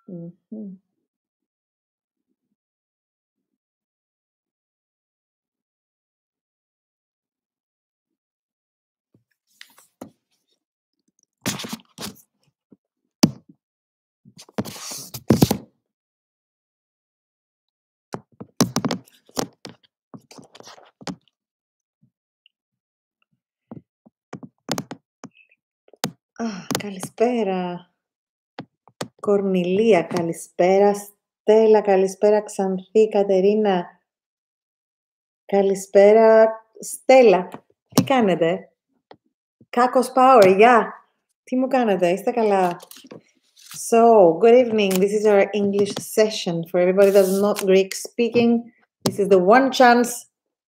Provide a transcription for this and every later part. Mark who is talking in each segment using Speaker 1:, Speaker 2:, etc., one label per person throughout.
Speaker 1: Mhm. Καλησπέρα. Κορνηλία, καλησπέρα. Στέλλα, καλησπέρα. Ξανθή, Κατερίνα. Καλησπέρα. Στέλλα, τι κάνετε? Κάκος Power, γεια. Τι μου κάνετε, είστε καλά? So, good evening. This is our English session. For everybody that's not Greek speaking, this is the one chance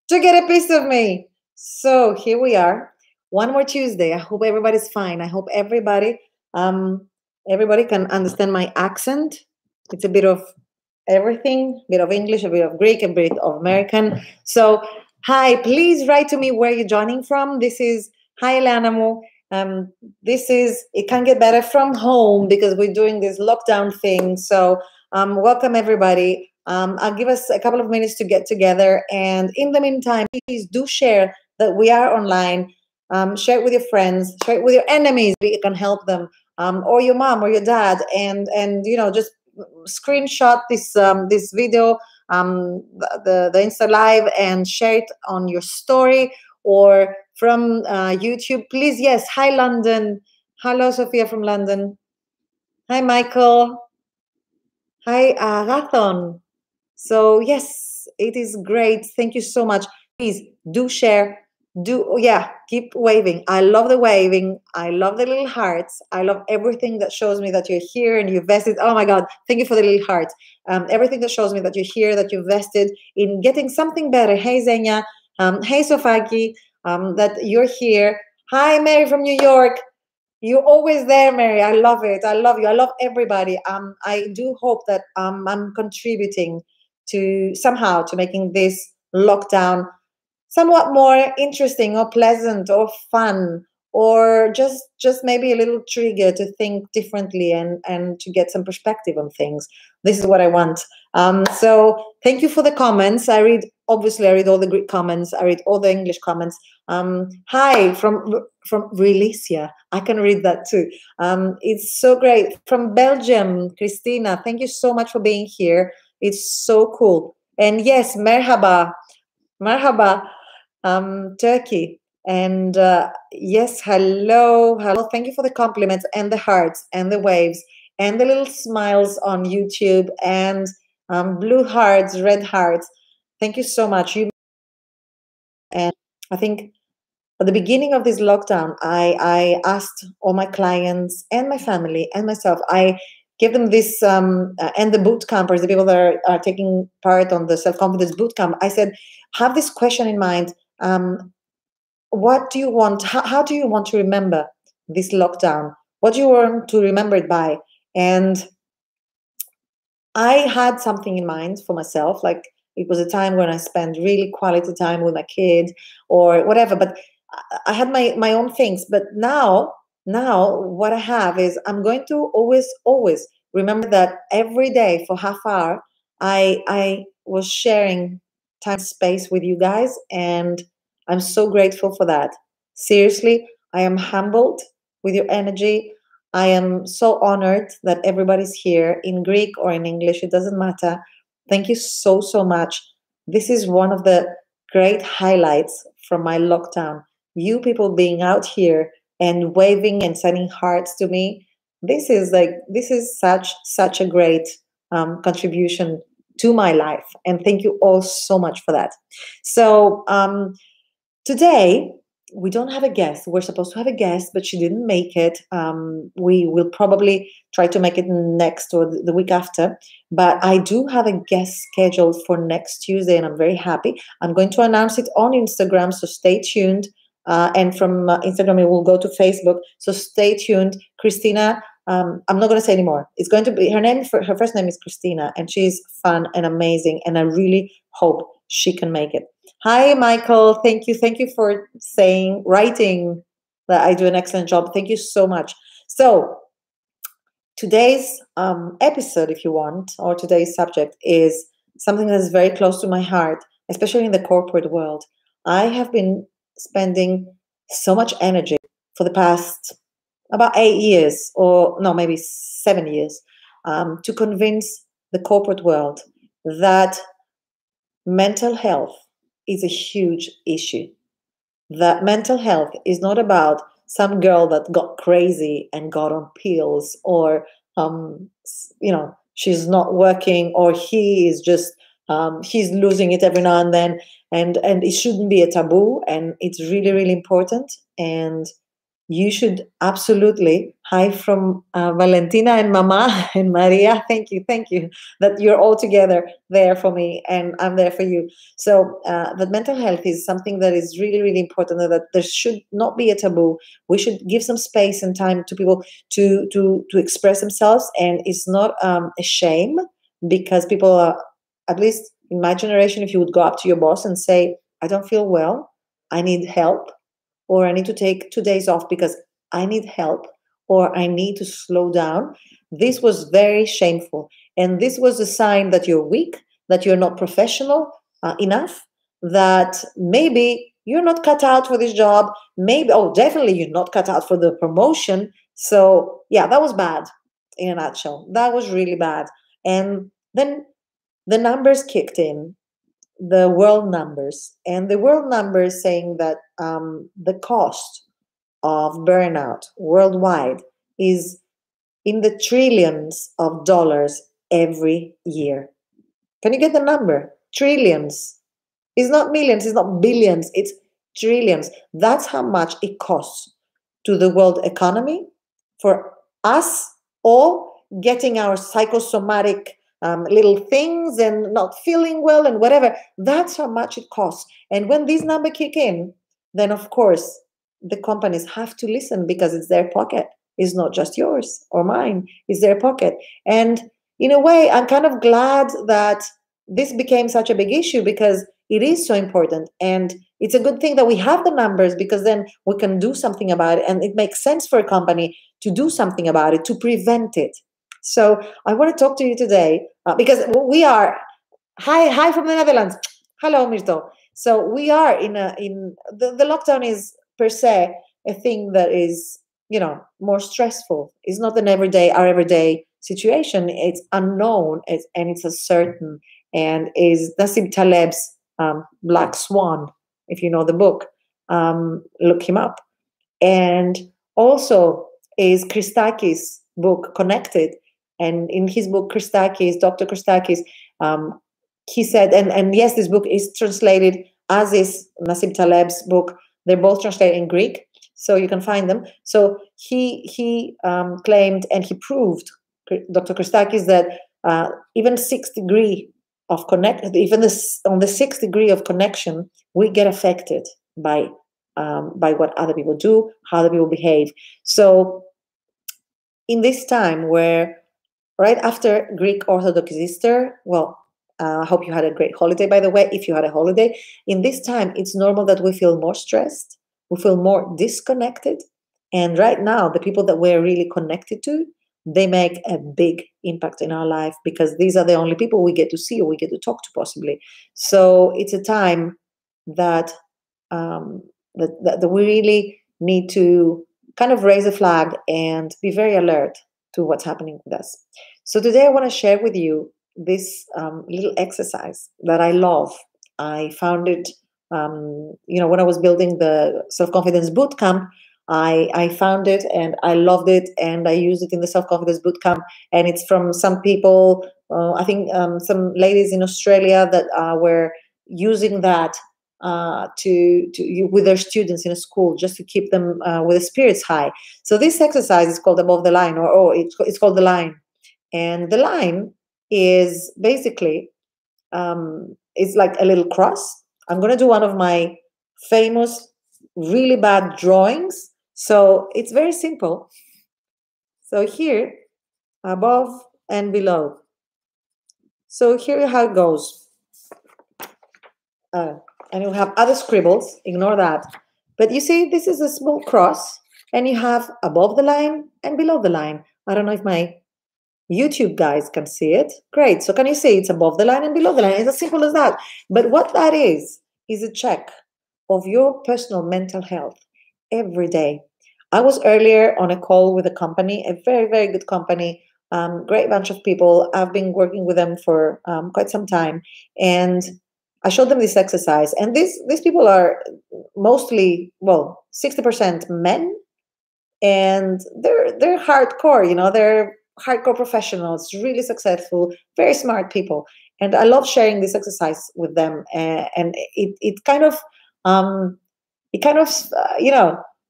Speaker 1: to get a piece of me. So, here we are. One more Tuesday. I hope everybody's fine. I hope um everybody can understand my accent. It's a bit of everything, a bit of English, a bit of Greek, a bit of American. So, hi, please write to me where you're joining from. This is Hi Elanamu. Um, this is it can get better from home because we're doing this lockdown thing. So welcome everybody. I'll give us a couple of minutes to get together, and in the meantime, please do share that we are online. Share it with your friends, share it with your enemies. You can help them, or your mom or your dad, and just screenshot this video, the Insta live, and share it on your story or from YouTube, please. Yes, hi London. Hello, Sophia from London. Hi, Michael. Hi, Agathon. So yes, it is great. Thank you so much. Please do share. Keep waving. I love the waving. I love the little hearts. I love everything that shows me that you're here and you vested. Oh my God, thank you for the little heart. Everything that shows me that you're here, that you vested in getting something better. Hey Zenya. Hey Sofaki. That you're here. Hi Mary from New York. You're always there, Mary. I love it. I love you. I love everybody. I do hope that I'm contributing to somehow to making this lockdown somewhat more interesting or pleasant or fun, or just maybe a little trigger to think differently and to get some perspective on things. This is what I want. So thank you for the comments. I read all the Greek comments. I read all the English comments. Hi from Relicia. I can read that too. It's so great. From Belgium, Christina, thank you so much for being here. It's so cool. And yes, merhaba, marhaba, Turkey. And yes, hello. Thank you for the compliments and the hearts and the waves and the little smiles on YouTube and blue hearts, red hearts. Thank you so much. And I think at the beginning of this lockdown, I asked all my clients and my family and myself, I gave them this, and the boot campers, the people that are taking part on the self-confidence boot camp, I said, have this question in mind. What do you want? How do you want to remember this lockdown? What do you want to remember it by? And I had something in mind for myself, like it was a time when I spent really quality time with my kid or whatever. But I had my own things. But now what I have is I'm going to always remember that every day for half hour I was sharing time space with you guys, and I'm so grateful for that. Seriously, I am humbled with your energy. I am so honored that everybody's here in Greek or in English, it doesn't matter. Thank you so much. This is one of the great highlights from my lockdown. You people being out here and waving and sending hearts to me. This is such a great contribution to my life. And thank you all so much for that. So today, we don't have a guest. We're supposed to have a guest, but she didn't make it. We will probably try to make it next or the week after. But I do have a guest scheduled for next Tuesday, and I'm very happy. I'm going to announce it on Instagram, so stay tuned. And from Instagram, it will go to Facebook. So stay tuned. Christina, I'm not going to say anymore. It's going to be her first name is Christina, and she's fun and amazing. And I really hope she can make it. Hi, Michael. Thank you. Thank you for writing that I do an excellent job. Thank you so much. So today's episode, if you want, or today's subject is something that is very close to my heart, especially in the corporate world. I have been spending so much energy for the past about 8 years, or no, maybe 7 years, to convince the corporate world that mental health is a huge issue. That mental health is not about some girl that got crazy and got on pills, or she's not working, or he is just he's losing it every now and then, and it shouldn't be a taboo, and it's really, really important. And you should absolutely, hi from Valentina and Mama and Maria, thank you that you're all together there for me and I'm there for you. So the mental health is something that is really, really important, that there should not be a taboo. We should give some space and time to people to express themselves, and it's not a shame, because people are, at least in my generation, if you would go up to your boss and say, I don't feel well, I need help, or I need to take 2 days off because I need help, or I need to slow down. This was very shameful. And this was a sign that you're weak, that you're not professional enough, that maybe you're not cut out for this job. Maybe, definitely you're not cut out for the promotion. So, yeah, that was bad in a nutshell. That was really bad. And then the numbers kicked in, the world numbers, and the world numbers saying that the cost of burnout worldwide is in the trillions of dollars every year. Can you get the number? Trillions. It's not millions, it's not billions, it's trillions. That's how much it costs to the world economy for us all getting our psychosomatic little things and not feeling well and whatever. That's how much it costs. And when these numbers kick in, then of course the companies have to listen, because it's their pocket. It's not just yours or mine, it's their pocket. And in a way, I'm kind of glad that this became such a big issue, because it is so important. And it's a good thing that we have the numbers, because then we can do something about it. And it makes sense for a company to do something about it, to prevent it. So I want to talk to you today because we are, hi from the Netherlands. Hello, Mirto. So we are in the lockdown is per se a thing that is, more stressful. It's not our everyday situation. It's unknown, and it's uncertain, and is Nassim Taleb's Black Swan. If you know the book, look him up. And also is Christakis' book Connected. And in his book, Dr. Christakis, he said, and yes, this book is translated, as is Nassim Taleb's book. They're both translated in Greek, so you can find them. So he claimed, and he proved, Dr. Christakis, that even 6th degree of on the 6th degree of connection, we get affected by what other people do, how other people behave. So in this time where, right after Greek Orthodox Easter, I hope you had a great holiday, by the way, if you had a holiday. In this time, it's normal that we feel more stressed, we feel more disconnected. And right now, the people that we're really connected to, they make a big impact in our life, because these are the only people we get to see or we get to talk to, possibly. So it's a time that that we really need to kind of raise a flag and be very alert to what's happening with us. So today I want to share with you this little exercise that I love. I found it, when I was building the Self-Confidence Bootcamp. I found it and I loved it, and I used it in the Self-Confidence Bootcamp. And it's from some people, I think some ladies in Australia that were using that with their students in a school, just to keep them with the spirits high. So this exercise is called Above the Line, or it's called the line. And the line is basically it's like a little cross. I'm going to do one of my famous really bad drawings, so it's very simple. So here, above and below. So here how it goes. And you'll have other scribbles, ignore that. But you see, this is a small cross, and you have above the line and below the line. I don't know if my YouTube guys can see it. Great. So can you see it's above the line and below the line? It's as simple as that. But what that is a check of your personal mental health every day. I was earlier on a call with a company, a very, very good company, great bunch of people. I've been working with them for quite some time. And I showed them this exercise. And these people are mostly, well, 60% men, and they're hardcore, they're hardcore professionals, really successful, very smart people. And I love sharing this exercise with them. And it kind of um,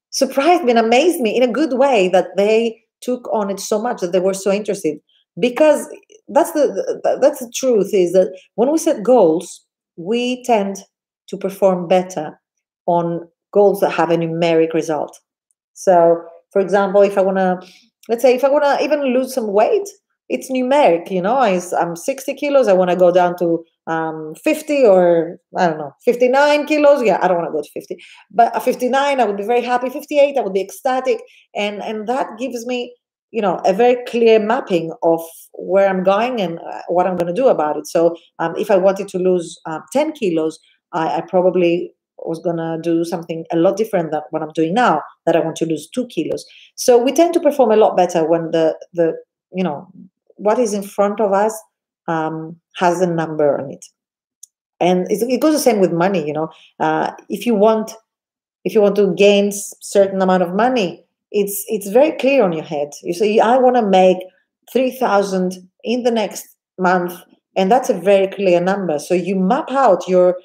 Speaker 1: surprised me and amazed me in a good way that they took on it so much, that they were so interested. Because that's the truth, is that when we set goals, we tend to perform better on goals that have a numeric result. So, for example, if I want to, let's say, if I want to even lose some weight, it's numeric. I'm 60 kilos. I want to go down to 50, or I don't know, 59 kilos. Yeah, I don't want to go to 50, but at 59, I would be very happy. 58, I would be ecstatic. And that gives me, a very clear mapping of where I'm going and what I'm going to do about it. So if I wanted to lose 10 kilos, I probably was going to do something a lot different than what I'm doing now, that I want to lose 2 kilos. So we tend to perform a lot better when what is in front of us has a number on it. And it goes the same with money. If you want to gain certain amount of money, it's very clear on your head. You say, I want to make 3,000 in the next month, and that's a very clear number. So you map out your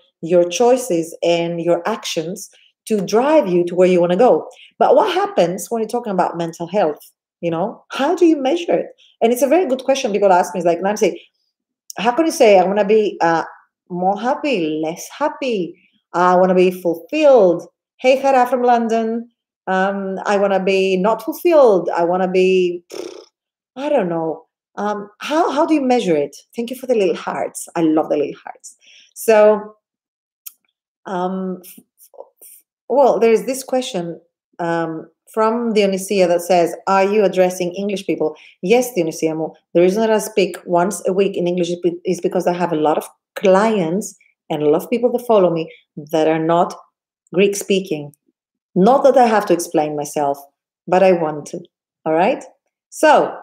Speaker 1: choices and your actions to drive you to where you want to go. But what happens when you're talking about mental health? How do you measure it? And it's a very good question. People ask me, it's like, Nancy, how can you say I want to be more happy, less happy? I want to be fulfilled. Hey, Hera from London. I want to be not fulfilled. I want to be, I don't know. How do you measure it? Thank you for the little hearts. I love the little hearts. So, well, there's this question from Dionysia that says, are you addressing English people? Yes, Dionysia. The reason that I speak once a week in English is because I have a lot of clients and a lot of people that follow me that are not Greek speaking. Not that I have to explain myself, but I want to. All right? So,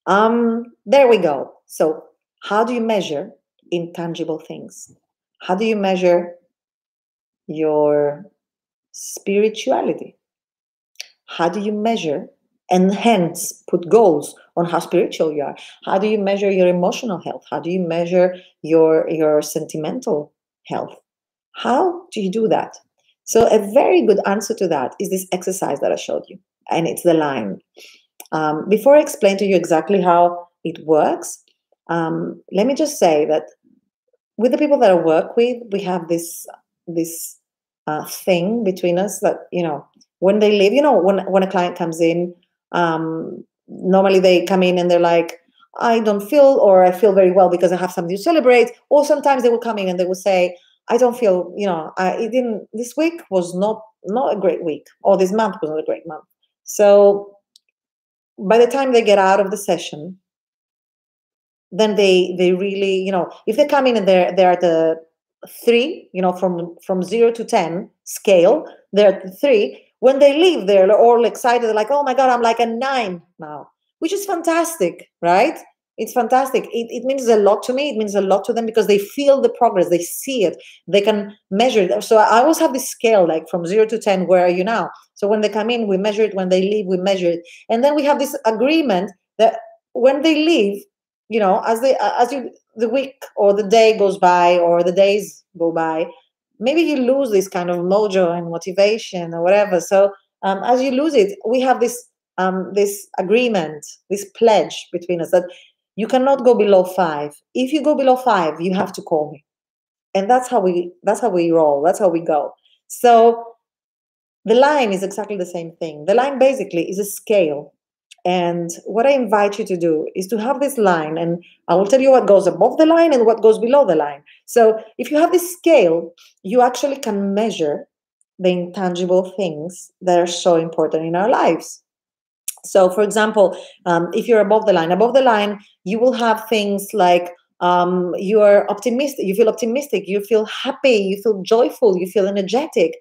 Speaker 1: there we go. So, how do you measure intangible things? How do you measure your spirituality? How do you measure and hence put goals on how spiritual you are? How do you measure your emotional health? How do you measure your sentimental health? How do you do that? So a very good answer to that is this exercise that I showed you, and it's the line. Before I explain to you exactly how it works, let me just say that with the people that I work with, we have this thing between us that, when they leave, when a client comes in, normally they come in and they're like, I don't feel, or I feel very well because I have something to celebrate. Or sometimes they will come in and they will say, I don't feel, this week was not a great week, or this month was not a great month. So by the time they get out of the session, then they really, if they come in and they're at the 3, from 0 to 10 scale, they're at the 3. When they leave, they're all excited. They're like, oh my God, I'm like a 9 now, which is fantastic, right? It's fantastic. It means a lot to me. It means a lot to them because they feel the progress. They see it. They can measure it. So I always have this scale, like from 0 to 10, where are you now? So when they come in, we measure it. When they leave, we measure it. And then we have this agreement that when they leave, the week or the day goes by, or the days go by, maybe you lose this kind of mojo and motivation or whatever. So as you lose it, we have this agreement, this pledge between us that you cannot go below 5. If you go below 5, you have to call me. And that's how we roll. That's how we go. So the line is exactly the same thing. The line basically is a scale. And what I invite you to do is to have this line, and I will tell you what goes above the line and what goes below the line. So if you have this scale, you actually can measure the intangible things that are so important in our lives. So, for example, if you're above the line, you will have things like you're optimistic, you feel optimistic, you feel happy, you feel joyful, you feel energetic,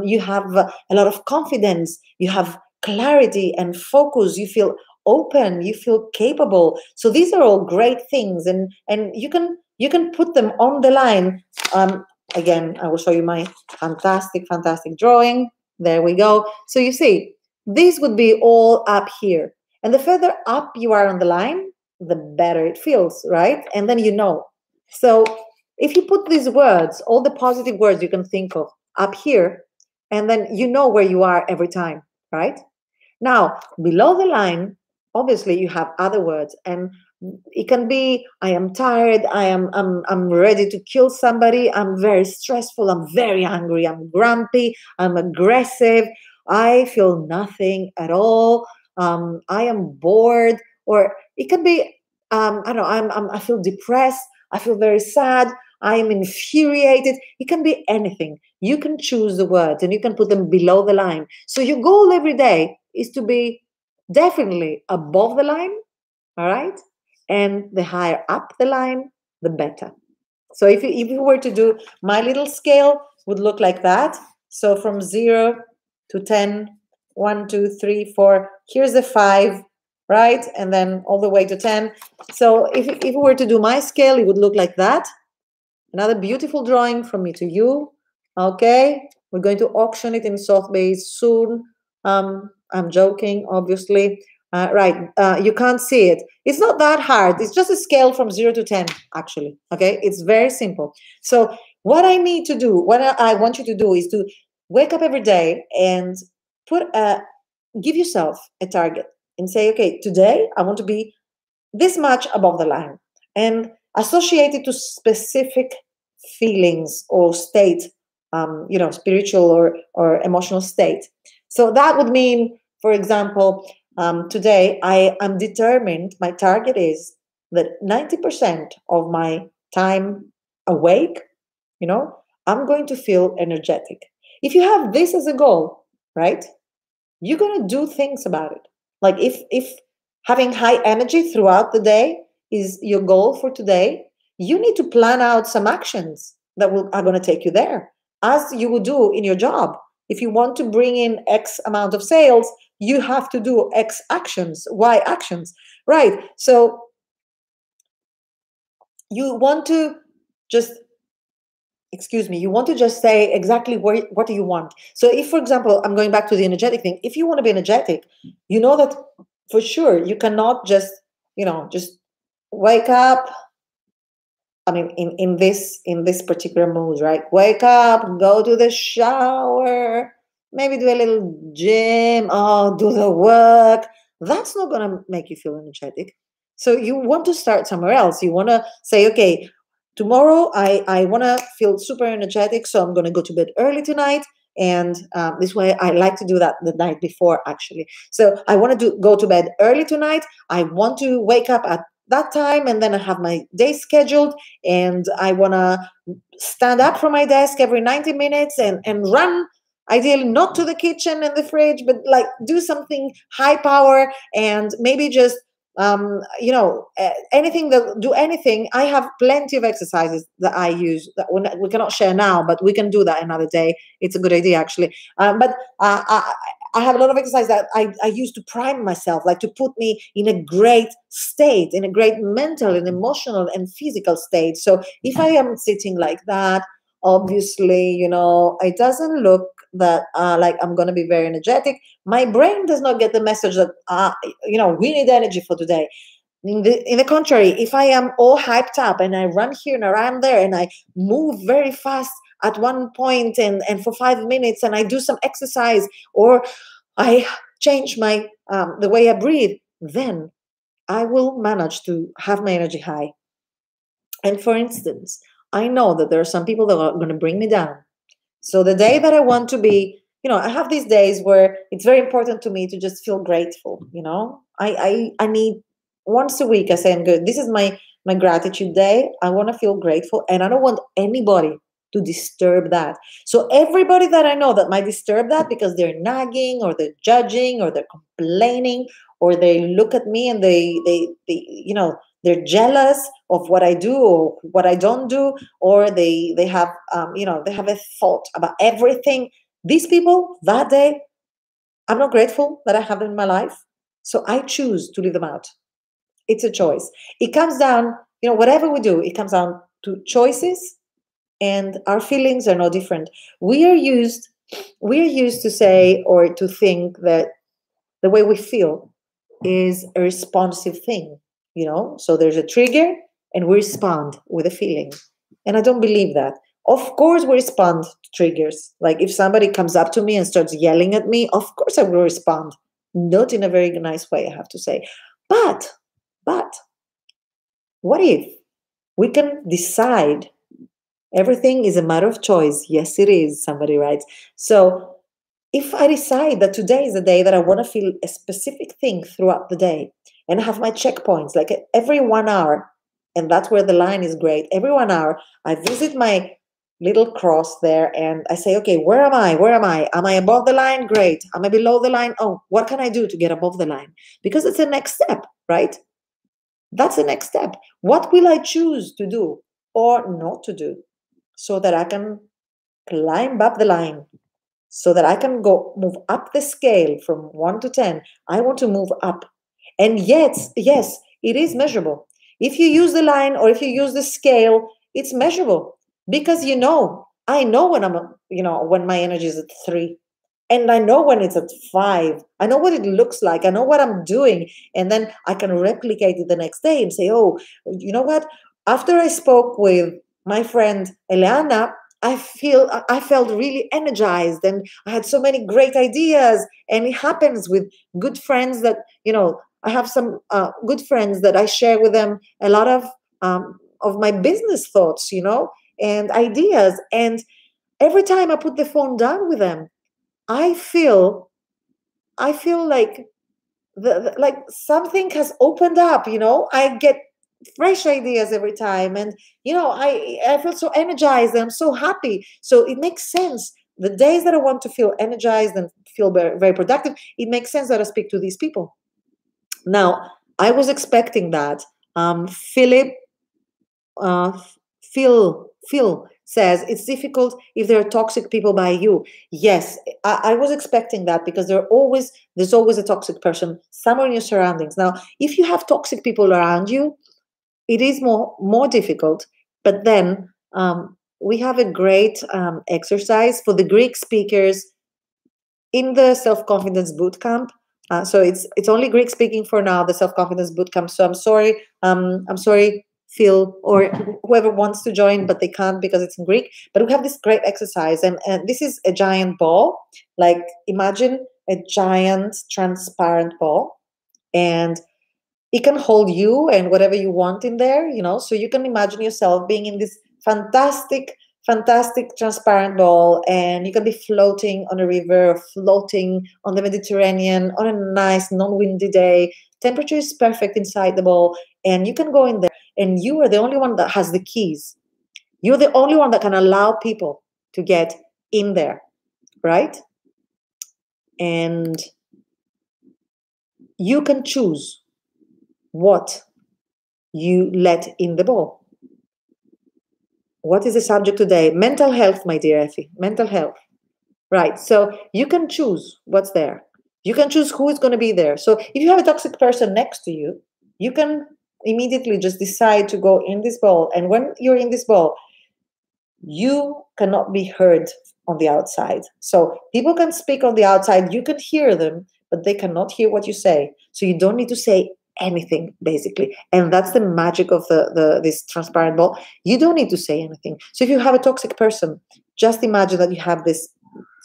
Speaker 1: you have a lot of confidence, you have clarity and focus, you feel open, you feel capable. So these are all great things, and you can put them on the line. Again, I will show you my fantastic drawing. There we go. So you see, this would be all up here. And the further up you are on the line, the better it feels, right? And then you know. So if you put these words, all the positive words you can think of, up here, and then you know where you are every time, right? Now, below the line, obviously you have other words, and it can be I am tired, I'm ready to kill somebody, I'm very stressful, I'm very angry, I'm grumpy, I'm aggressive, I feel nothing at all, I am bored, or it can be I don't know, I feel depressed, I feel very sad, I am infuriated. It can be anything. You can choose the words and you can put them below the line. So your goal every day is to be definitely above the line, all right? And the higher up the line, the better. So if you were to do my little scale, would look like that. So from 0 to 10, 1, 2, 3, 4. Here's the 5, right? And then all the way to 10. So if we were to do my scale, it would look like that. Another beautiful drawing from me to you. Okay, we're going to auction it in Sotheby's soon. I'm joking, obviously. Right, you can't see it. It's not that hard. It's just a scale from 0 to 10, actually. Okay, it's very simple. So what I need to do, what I want you to do is to wake up every day and give yourself a target and say, okay, today I want to be this much above the line, and associated to specific feelings or state, spiritual or emotional state. So that would mean, for example, today I am determined, my target is that 90% of my time awake, I'm going to feel energetic. If you have this as a goal, right, you're going to do things about it. Like if having high energy throughout the day is your goal for today, you need to plan out some actions that are going to take you there, as you would do in your job. If you want to bring in X amount of sales, you have to do X actions, Y actions, right? So you want to just you want to just say exactly what do you want. So if, for example, I'm going back to the energetic thing, if you want to be energetic, you know that for sure you cannot just wake up. I mean, in this particular mood, right? Wake up, go to the shower, maybe do a little gym, do the work. That's not going to make you feel energetic. So you want to start somewhere else. You want to say, okay, tomorrow I want to feel super energetic, so I'm going to go to bed early tonight. And this way, I like to do that the night before, actually. So I want to go to bed early tonight. I want to wake up at that time, and then I have my day scheduled, and I want to stand up from my desk every 90 minutes and run, ideally not to the kitchen and the fridge, but like do something high power, and maybe just anything that do anything. I have plenty of exercises that I use that we cannot share now, but we can do that another day. It's a good idea, actually. But I have a lot of exercise that I use to prime myself, like to put me in a great state, in a great mental and emotional and physical state. So if I am sitting like that, obviously, it doesn't look that like I'm going to be very energetic. My brain does not get the message that, we need energy for today. In the contrary, if I am all hyped up and I run here and around there and I move very fast at one point and for 5 minutes, and I do some exercise, or I change my the way I breathe, then I will manage to have my energy high. And for instance, I know that there are some people that are going to bring me down. So the day that I want to be, I have these days where it's very important to me to just feel grateful. I need once a week. I say I'm good. This is my gratitude day. I want to feel grateful, and I don't want anybody to disturb that. So everybody that I know that might disturb that because they're nagging or they're judging or they're complaining or they look at me and they're jealous of what I do or what I don't do, or they have they have a thought about everything. These people that day, I'm not grateful that I have them in my life, so I choose to leave them out. It's a choice. It comes down, whatever we do, it comes down to choices, and our feelings are no different. We are used to say or to think that the way we feel is a responsive thing, So there's a trigger and we respond with a feeling. And I don't believe that. Of course we respond to triggers. Like if somebody comes up to me and starts yelling at me, of course I will respond. Not in a very nice way, I have to say. But what if we can decide? Everything is a matter of choice. Yes, it is, somebody writes. So if I decide that today is the day that I want to feel a specific thing throughout the day, and I have my checkpoints, like every 1 hour, and that's where the line is great. Every 1 hour, I visit my little cross there and I say, okay, where am I? Where am I? Am I above the line? Great. Am I below the line? Oh, what can I do to get above the line? Because it's the next step, right? That's the next step. What will I choose to do or not to do so that I can climb up the line, so that I can move up the scale from 1 to 10? I want to move up. And yet, yes, it is measurable. If you use the line or if you use the scale, it's measurable because I know when when my energy is at 3. And I know when it's at 5. I know what it looks like. I know what I'm doing. And then I can replicate it the next day and say, oh, you know what? After I spoke with my friend Eliana, I felt really energized and I had so many great ideas. And it happens with good friends that, I have some good friends that I share with them a lot of my business thoughts, and ideas. And every time I put the phone down with them, I feel like like something has opened up. I get fresh ideas every time, and I feel so energized and I'm so happy. So it makes sense. The days that I want to feel energized and feel very, very productive, it makes sense that I speak to these people. Now, I was expecting that. Philip, Phil says it's difficult if there are toxic people by you. Yes, I was expecting that because there's always a toxic person somewhere in your surroundings. Now, if you have toxic people around you, it is more difficult. But then we have a great exercise for the Greek speakers in the self-confidence bootcamp. So it's only Greek speaking for now, the self-confidence bootcamp. So I'm sorry, Phil, or whoever wants to join, but they can't because it's in Greek. But we have this great exercise, and this is a giant ball. Like imagine a giant transparent ball, and it can hold you and whatever you want in there, so you can imagine yourself being in this fantastic transparent ball, and you can be floating on a river, or floating on the Mediterranean on a nice non-windy day. Temperature is perfect inside the ball, and you can go in there, and you are the only one that has the keys. You're the only one that can allow people to get in there, right? And you can choose what you let in the ball. What is the subject today? Mental health, my dear Effie. Mental health. Right. So you can choose what's there. You can choose who is going to be there. So if you have a toxic person next to you, you can immediately just decide to go in this ball. And when you're in this ball, you cannot be heard on the outside. So people can speak on the outside. You can hear them, but they cannot hear what you say. So you don't need to say anything, basically. And that's the magic of this transparent ball. You don't need to say anything. So if you have a toxic person, just imagine that you have this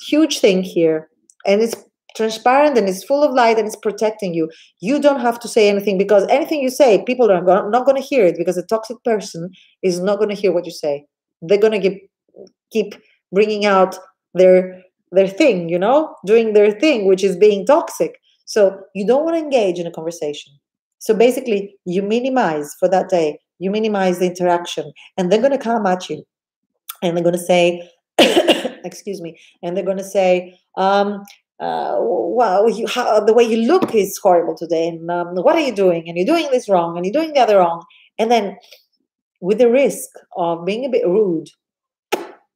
Speaker 1: huge thing here, and it's transparent and it's full of light and it's protecting you. You don't have to say anything, because anything you say, people are not going to hear it, because a toxic person is not going to hear what you say. They're going to keep bringing out their thing, doing their thing, which is being toxic. So you don't want to engage in a conversation. So basically, you minimize for that day. You minimize the interaction, and they're going to come at you. and they're going to say, excuse me, and they're going to say, well, the way you look is horrible today, and what are you doing? And you're doing this wrong, and you're doing the other wrong. And then, with the risk of being a bit rude,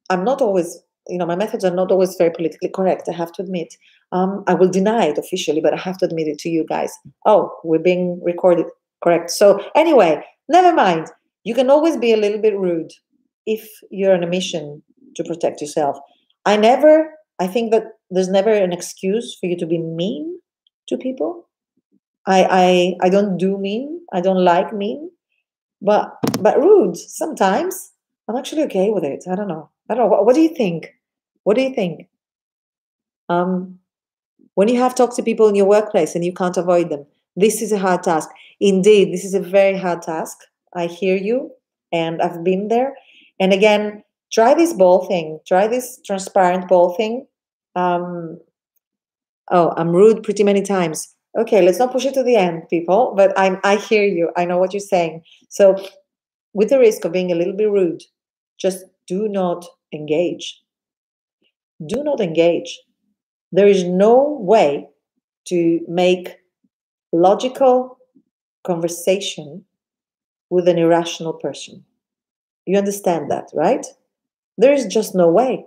Speaker 1: I'm not always, my methods are not always very politically correct, I have to admit. I will deny it officially, but I have to admit it to you guys. Oh, we're being recorded. Correct. So anyway, never mind. You can always be a little bit rude if you're on a mission to protect yourself. I think that there's never an excuse for you to be mean to people. I don't do mean. I don't like mean. But rude sometimes. I'm actually okay with it. I don't know. What do you think? What do you think? When you have toxic people in your workplace and you can't avoid them, this is a hard task. Indeed, this is a very hard task. I hear you, and I've been there. And again, try this ball thing. Try this transparent ball thing. I'm rude pretty many times. Okay, let's not push it to the end, people. But I hear you. I know what you're saying. So, with the risk of being a little bit rude, just do not engage. Do not engage. There is no way to make logical conversation with an irrational person. You understand that, right? There is just no way.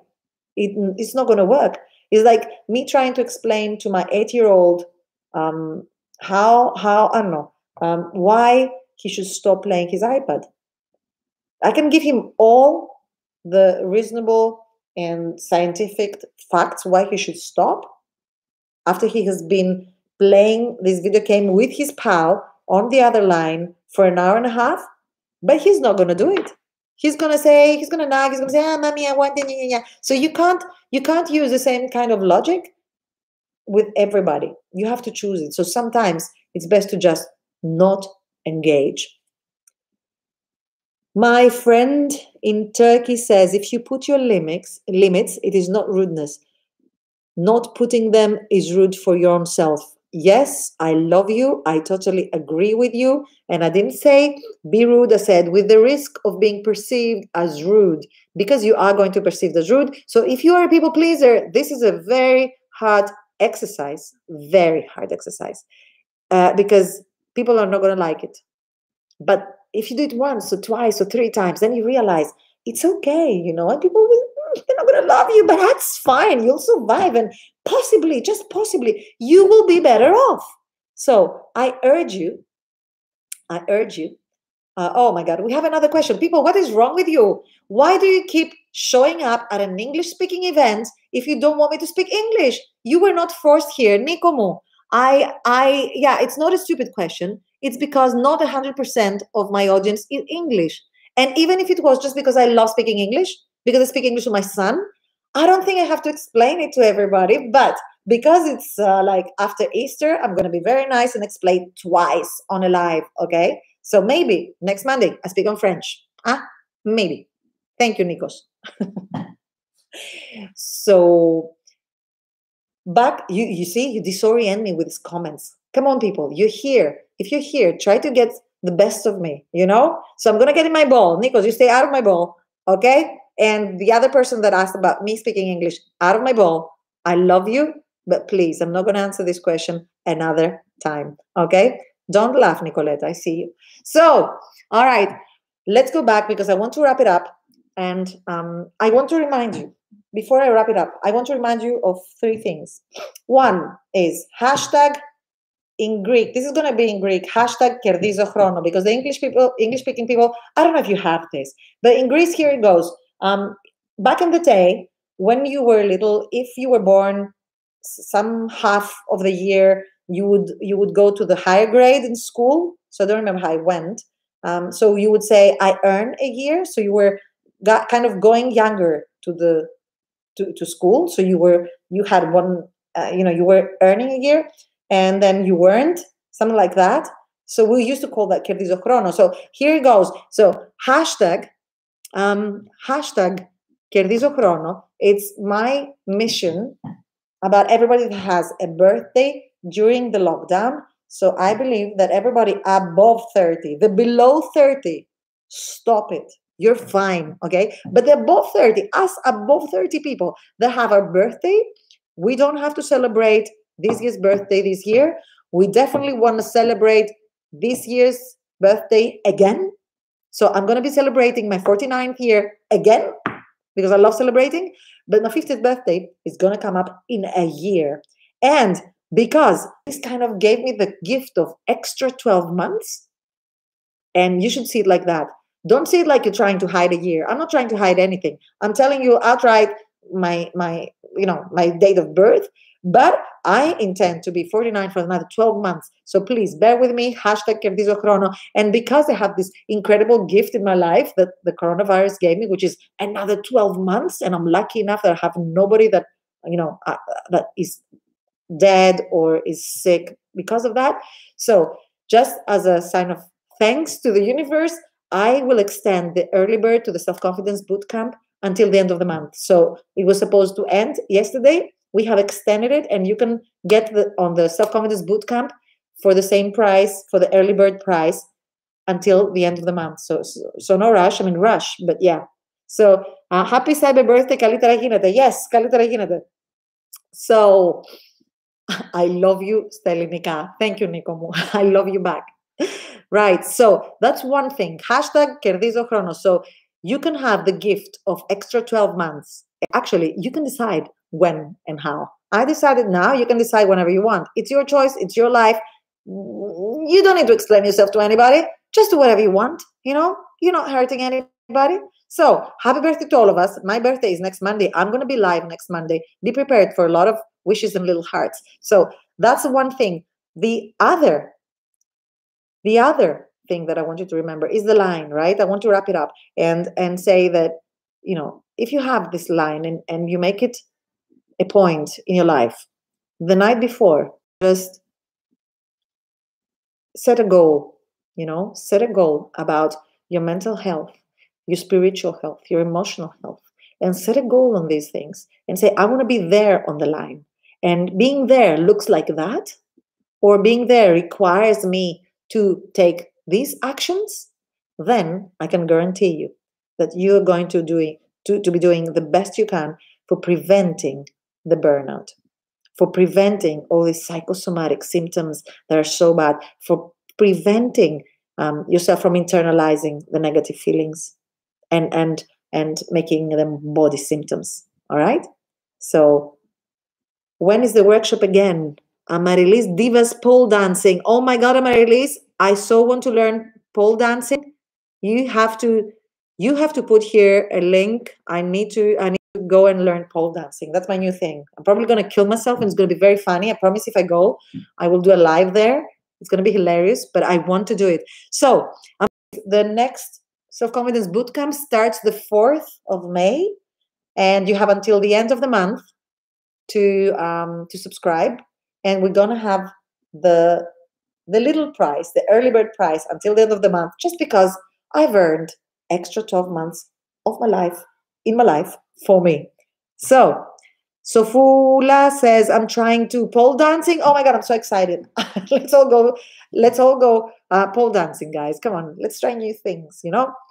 Speaker 1: It's not going to work. It's like me trying to explain to my 8-year-old how I don't know why he should stop playing his iPad. I can give him all the reasonable and scientific facts why he should stop after he has been playing this video game with his pal on the other line for an hour and a half, but he's not going to do it. He's going to say, he's going to nag, he's going to say, mommy, I want it. So you can't use the same kind of logic with everybody. You have to choose it. So sometimes it's best to just not engage. My friend in Turkey says, if you put your limits, it is not rudeness. Not putting them is rude for your own self. Yes, I love you. I totally agree with you. And I didn't say be rude. I said with the risk of being perceived as rude, because you are going to perceive as rude. So if you are a people pleaser, this is a very hard exercise, because people are not going to like it. But if you do it once or twice or 3 times, then you realize it's okay, and people they're not going to love you, but that's fine. You'll survive, and possibly, just possibly, you will be better off. So I urge you. Oh my God, we have another question. People, what is wrong with you? Why do you keep showing up at an English-speaking event if you don't want me to speak English? You were not forced here, Nikomu. Yeah, it's not a stupid question. It's because not 100% of my audience is English. And even if it was just because I love speaking English, because I speak English with my son, I don't think I have to explain it to everybody. But because it's like after Easter, I'm going to be very nice and explain twice on a live, okay? So maybe next Monday I speak on French. Maybe. Thank you, Nikos. So, but you see, you disorient me with these comments. Come on, people, you're here. If you're here, try to get the best of me, So I'm going to get in my ball. Nikos, you stay out of my ball, okay? And the other person that asked about me speaking English, out of my ball. I love you, but please, I'm not going to answer this question another time, okay? Don't laugh, Nicoletta. I see you. So, all right, let's go back because I want to wrap it up. And I want to remind you, before I wrap it up, I want to remind you of 3 things. One is hashtag in Greek. This is going to be in Greek, hashtag Kerdizo Chrono, because the English-speaking people, I don't know if you have this, but in Greece, here it goes. Back in the day, when you were little, if you were born some half of the year, you would go to the higher grade in school. So I don't remember how it went. So you would say, I earn a year. So you were kind of going younger to school. So you had one, you were earning a year, and then you weren't, something like that. So we used to call that Kerdizo Chrono. So here it goes. So hashtag Kerdizo Chrono. It's my mission about everybody that has a birthday during the lockdown. So I believe that everybody above 30, the below 30, stop it. You're fine, okay? But they're above 30, us above 30 people that have our birthday, we don't have to celebrate this year's birthday this year. We definitely want to celebrate this year's birthday again. So I'm going to be celebrating my 49th year again because I love celebrating. But my 50th birthday is going to come up in a year. And because this kind of gave me the gift of extra 12 months, and you should see it like that. Don't see it like you're trying to hide a year. I'm not trying to hide anything. I'm telling you outright my date of birth, but I intend to be 49 for another 12 months. So please bear with me. #Κερδίζω χρόνο. And because I have this incredible gift in my life that the coronavirus gave me, which is another 12 months, and I'm lucky enough that I have nobody that that is dead or is sick because of that. So just as a sign of thanks to the universe, I will extend the early bird to the self-confidence bootcamp until the end of the month. So it was supposed to end yesterday. We have extended it, and you can get on the self-confidence bootcamp for the same price, for the early bird price, until the end of the month. So no rush. I mean, rush, but yeah. So happy cyber birthday, καλύτερα γίνεται. Yes, καλύτερα γίνεται. So I love you, στα ελληνικά. Thank you, Nico. I love you back. Right. So that's one thing. #κερδίζω χρόνο. So you can have the gift of extra 12 months. Actually, you can decide when and how. I decided now. You can decide whenever you want. It's your choice. It's your life. You don't need to explain yourself to anybody. Just do whatever you want. You're not hurting anybody. So happy birthday to all of us. My birthday is next Monday. I'm going to be live next Monday. Be prepared for a lot of wishes and little hearts. So that's one thing. The other thing that I want you to remember is the line, right? I want to wrap it up and say that, if you have this line and you make it a point in your life, the night before, just set a goal, set a goal about your mental health, your spiritual health, your emotional health, and set a goal on these things and say, I want to be there on the line. And being there looks like that, or being there requires me to take these actions, then I can guarantee you that you are going to be doing the best you can for preventing the burnout, for preventing all these psychosomatic symptoms that are so bad, for preventing yourself from internalizing the negative feelings and making them body symptoms. All right? So when is the workshop again? Amarilis Divas pole dancing. Oh my God, Amarilis, I so want to learn pole dancing. You have to put here a link. I need to go and learn pole dancing. That's my new thing. I'm probably going to kill myself, and it's going to be very funny. I promise if I go, I will do a live there. It's going to be hilarious, but I want to do it. So the next self-confidence bootcamp starts the 4th of May, and you have until the end of the month to subscribe. And we're going to have the little price, the early bird price, until the end of the month, just because I've earned extra 12 months of my life, in my life, for me. So Sofula says, I'm trying to pole dancing. Oh my God, I'm so excited. Let's all go pole dancing, guys. Come on, let's try new things,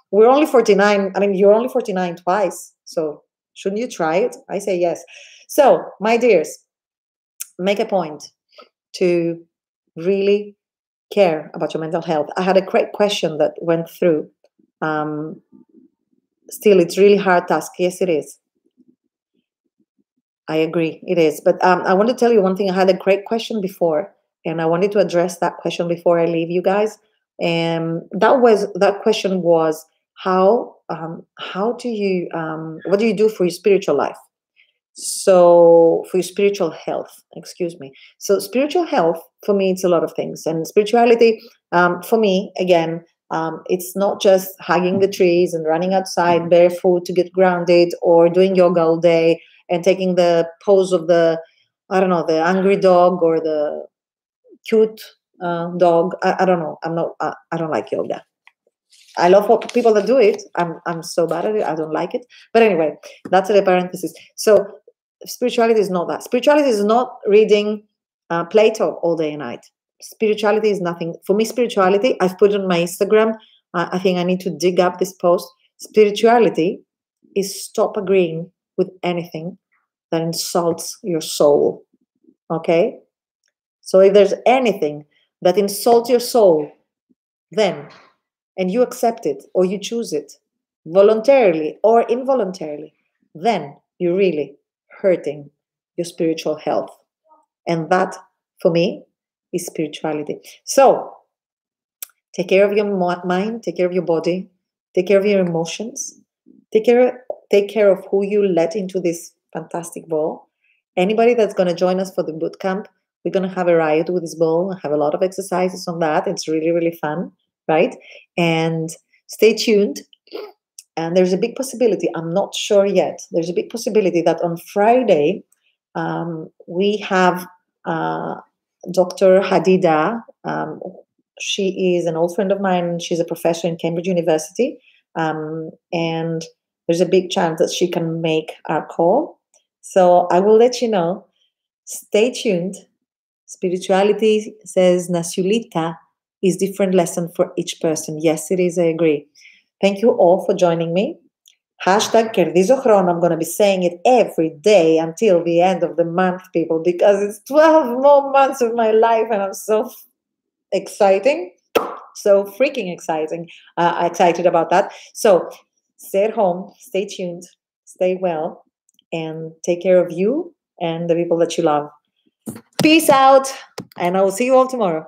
Speaker 1: We're only 49. I mean, you're only 49 twice. So shouldn't you try it? I say yes. So, my dears, make a point to really care about your mental health. I had a great question that went through. Still, it's really hard task. Yes, it is. I agree, it is. But I want to tell you one thing. I had a great question before, and I wanted to address that question before I leave you guys. And that question was, what do you do for your spiritual life? So for your spiritual health, excuse me. So spiritual health, for me, it's a lot of things. And spirituality, for me, again, it's not just hugging the trees and running outside barefoot to get grounded, or doing yoga all day and taking the pose of the angry dog or the cute dog. I don't know. I don't like yoga. I love people that do it. I'm so bad at it. I don't like it. But anyway, that's a parenthesis. So spirituality is not that. Spirituality is not reading Plato all day and night. Spirituality is nothing. For me, spirituality, I've put it on my Instagram. I think I need to dig up this post. Spirituality is stop agreeing with anything that insults your soul. Okay? So if there's anything that insults your soul, then, and you accept it or you choose it voluntarily or involuntarily, then you're really hurting your spiritual health. And that, for me, is spirituality. So take care of your mind, take care of your body, take care of your emotions, take care of who you let into this fantastic ball. Anybody that's going to join us for the boot camp, we're going to have a ride with this ball, have a lot of exercises on that. It's really, really fun, right? And stay tuned. And there's a big possibility, I'm not sure yet, there's a big possibility that on Friday, we have Dr. Hadida. She is an old friend of mine. She's a professor in Cambridge University. And there's a big chance that she can make our call. So I will let you know. Stay tuned. Spirituality, says Nasulita, is different lesson for each person. Yes, it is. I agree. Thank you all for joining me. Hashtag Κερδίζω χρόνο. I'm going to be saying it every day until the end of the month, people, because it's 12 more months of my life and I'm so exciting. So freaking exciting. Excited about that. So stay at home, stay tuned, stay well, and take care of you and the people that you love. Peace out, and I will see you all tomorrow.